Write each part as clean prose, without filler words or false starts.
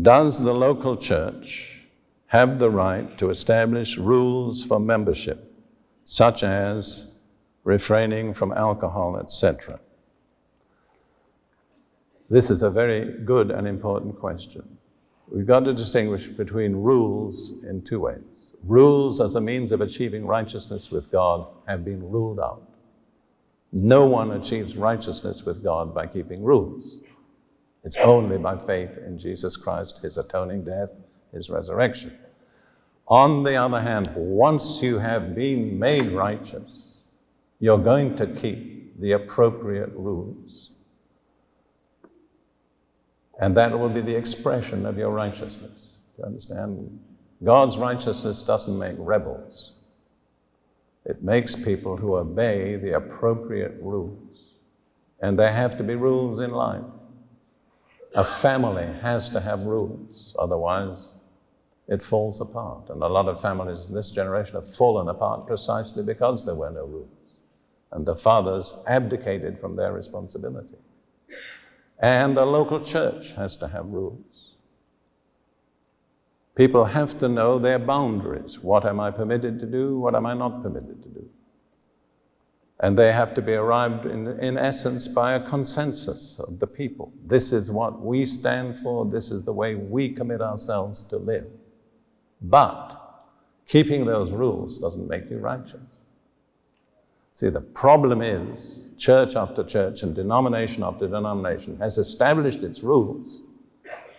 Does the local church have the right to establish rules for membership, such as refraining from alcohol, etc.? This is a very good and important question. We've got to distinguish between rules in two ways. Rules as a means of achieving righteousness with God have been ruled out. No one achieves righteousness with God by keeping rules. It's only by faith in Jesus Christ, his atoning death, his resurrection. On the other hand, once you have been made righteous, you're going to keep the appropriate rules. And that will be the expression of your righteousness. You understand? God's righteousness doesn't make rebels. It makes people who obey the appropriate rules. And there have to be rules in life. A family has to have rules, otherwise it falls apart. And a lot of families in this generation have fallen apart precisely because there were no rules. And the fathers abdicated from their responsibility. And a local church has to have rules. People have to know their boundaries. What am I permitted to do? What am I not permitted to do? And they have to be arrived in essence by a consensus of the people. This is what we stand for. This is the way we commit ourselves to live. But keeping those rules doesn't make you righteous. See, the problem is church after church and denomination after denomination has established its rules,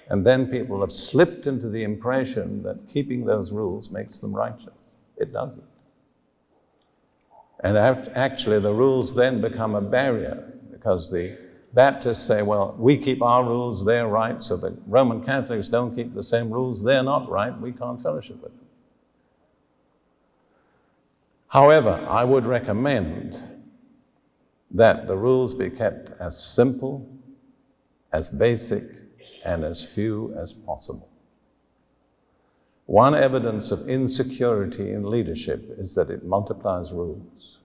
and then people have slipped into the impression that keeping those rules makes them righteous. It doesn't. And actually the rules then become a barrier, because the Baptists say, well, we keep our rules, they're right, so the Roman Catholics don't keep the same rules, they're not right, we can't fellowship with them. However, I would recommend that the rules be kept as simple, as basic, and as few as possible. One evidence of insecurity in leadership is that it multiplies rules.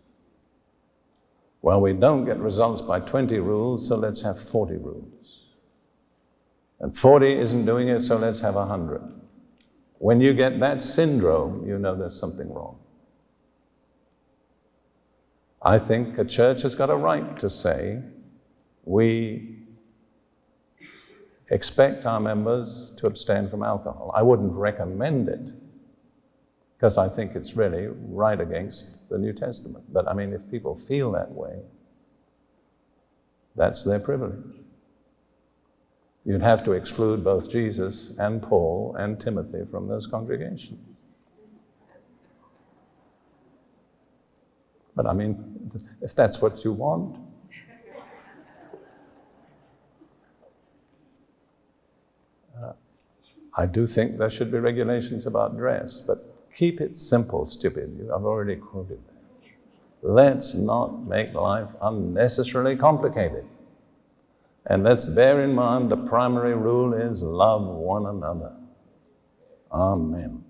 Well, we don't get results by 20 rules, so let's have 40 rules. And 40 isn't doing it, so let's have 100. When you get that syndrome, you know there's something wrong. I think a church has got a right to say, we expect our members to abstain from alcohol. I wouldn't recommend it, because I think it's really right against the New Testament. But I mean, if people feel that way, that's their privilege. You'd have to exclude both Jesus and Paul and Timothy from those congregations. But I mean, if that's what you want. I do think there should be regulations about dress, but keep it simple, stupid. I've already quoted that. Let's not make life unnecessarily complicated. And let's bear in mind the primary rule is love one another. Amen.